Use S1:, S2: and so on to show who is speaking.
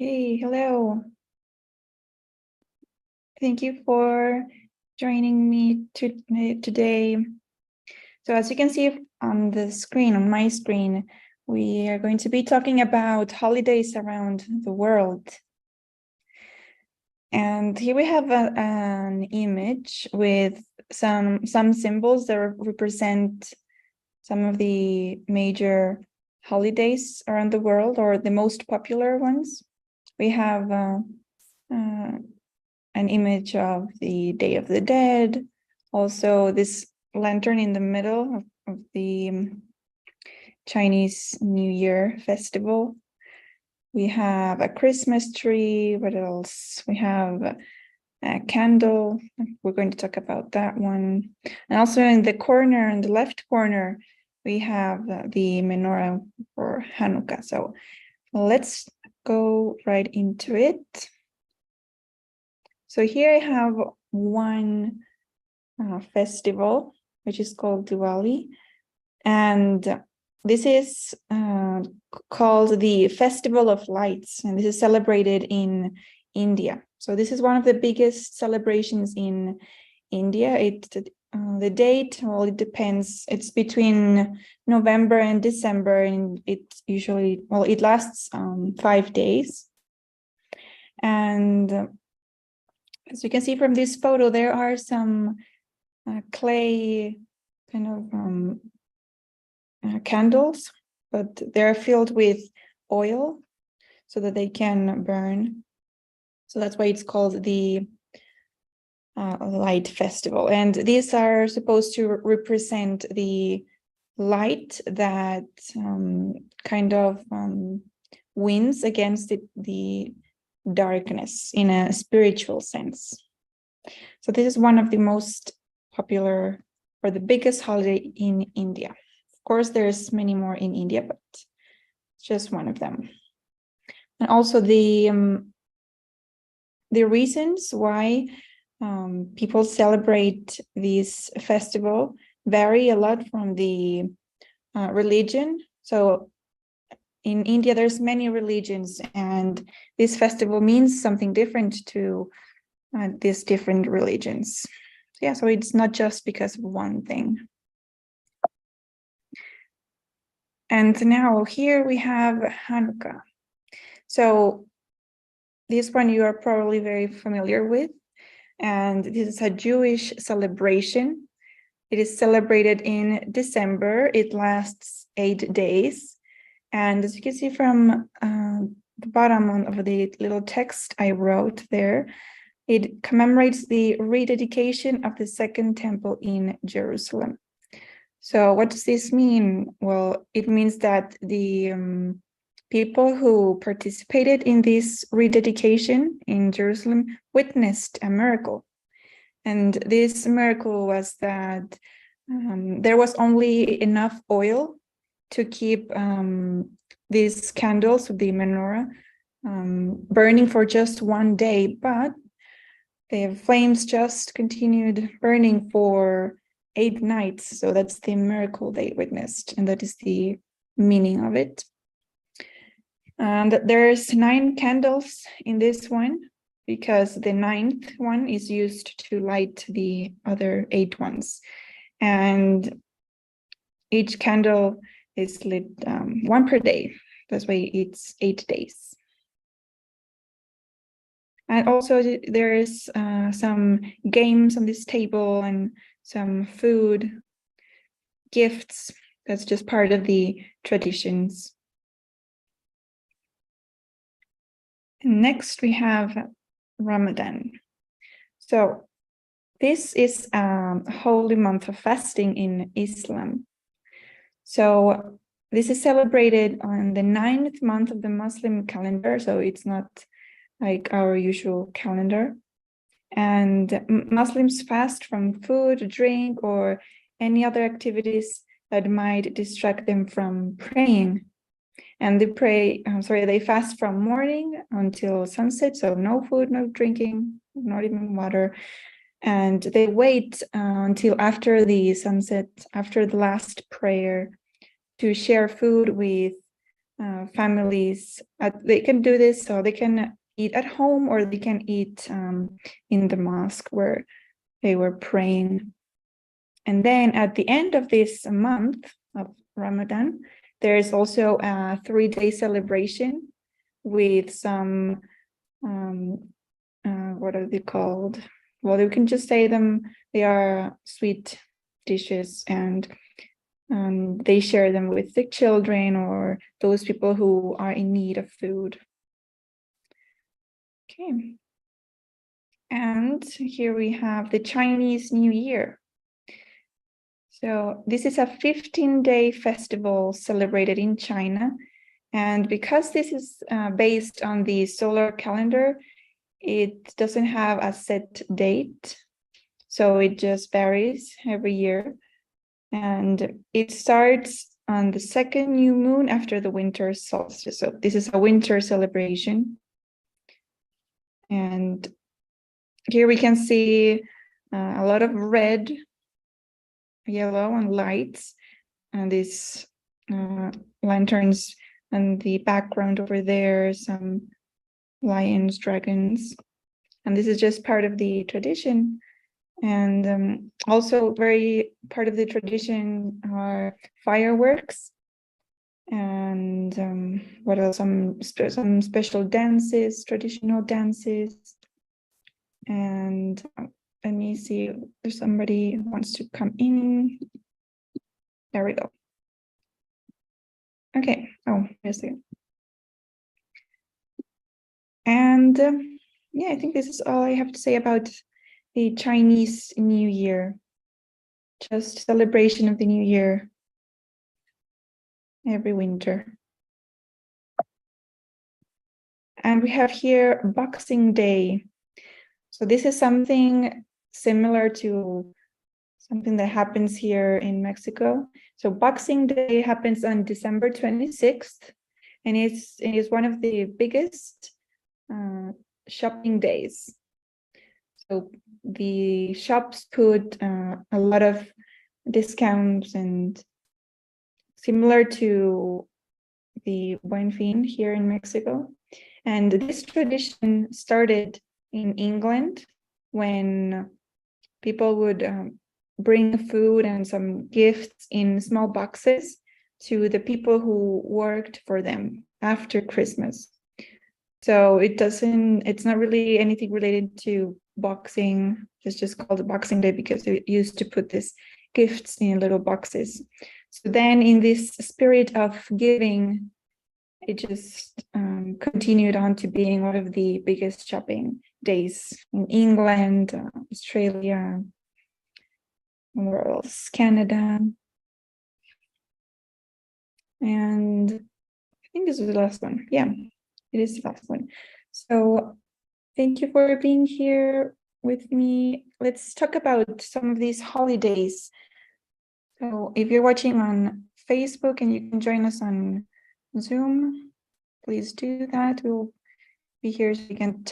S1: Okay, hello. Thank you for joining me today. So as you can see on the screen, on my screen, we are going to be talking about holidays around the world. And here we have an image with some symbols that represent some of the major holidays around the world, or the most popular ones. We have an image of the Day of the Dead, also this lantern in the middle of the Chinese New Year festival. We have a Christmas tree. What else? We have a candle. We're going to talk about that one. And also in the corner, in the left corner, we have the menorah for Hanukkah. So let's go right into it. So here I have one festival, which is called Diwali. And this is called the Festival of Lights, and this is celebrated in India. So this is one of the biggest celebrations in India. The date, well, it depends. It's between November and December, and it usually, well, it lasts 5 days. And as you can see from this photo, there are some clay kind of candles, but they're filled with oil so that they can burn. So that's why it's called the Light Festival. And these are supposed to represent the light that kind of wins against the darkness in a spiritual sense. So this is one of the most popular, or the biggest holiday in India. Of course, there's many more in India, but it's just one of them. And also the reasons why people celebrate this festival vary a lot from the religion. So in India, there's many religions, and this festival means something different to these different religions. Yeah, so it's not just because of one thing. And now here we have Hanukkah. So this one you are probably very familiar with, and this is a Jewish celebration. It is celebrated in December. It lasts 8 days. And as you can see from the bottom of the little text I wrote there, it commemorates the rededication of the Second Temple in Jerusalem. So what does this mean? Well, it means that the people who participated in this rededication in Jerusalem witnessed a miracle. And this miracle was that there was only enough oil to keep these candles, the menorah, burning for just 1 day, but the flames just continued burning for 8 nights. So that's the miracle they witnessed, and that is the meaning of it. And there's 9 candles in this one, because the 9th one is used to light the other 8 ones. And each candle is lit 1 per day. That's why it's 8 days. And also there is some games on this table and some food, gifts. That's just part of the traditions. And next we have Ramadan. So this is a holy month of fasting in Islam. So this is celebrated on the 9th month of the Muslim calendar. So it's not like our usual calendar. And Muslims fast from food, drink, or any other activities that might distract them from praying. And they fast from morning until sunset. So no food, no drinking, not even water. And they wait until after the sunset, after the last prayer, to share food with families, they can do this, so they can eat at home or they can eat in the mosque where they were praying. And then at the end of this month of Ramadan, there is also a 3-day celebration with some, what are they called? Well, you can just say them, they are sweet dishes, and they share them with the children or those people who are in need of food. Okay. And here we have the Chinese New Year. So this is a 15-day festival celebrated in China. And because this is based on the solar calendar, it doesn't have a set date. So it just varies every year. And it starts on the second new moon after the winter solstice. So this is a winter celebration. And here we can see a lot of red, yellow, and lights, and these lanterns, and the background over there, some lions, dragons. And this is just part of the tradition. And also very part of the tradition are fireworks, and what else? Some special dances, traditional dances. And let me see if there's somebody who wants to come in. There we go. Okay. Oh, yes. And yeah, I think this is all I have to say about the Chinese New Year. Just celebration of the New Year every winter. And we have here Boxing Day. So this is something similar to something that happens here in Mexico. So Boxing Day happens on December 26th, and it is one of the biggest shopping days. So the shops put a lot of discounts, and similar to the Buen Fin here in Mexico. And this tradition started in England when people would bring food and some gifts in small boxes to the people who worked for them after Christmas. So it's not really anything related to boxing. It's just called Boxing Day because they used to put these gifts in little boxes. So then in this spirit of giving, it just continued on to being one of the biggest shopping days in England, Australia, where else? Canada. And I think this is the last one. Yeah, it is the last one. So thank you for being here with me. Let's talk about some of these holidays. So if you're watching on Facebook and you can join us on Zoom, please do that. We'll be here so we can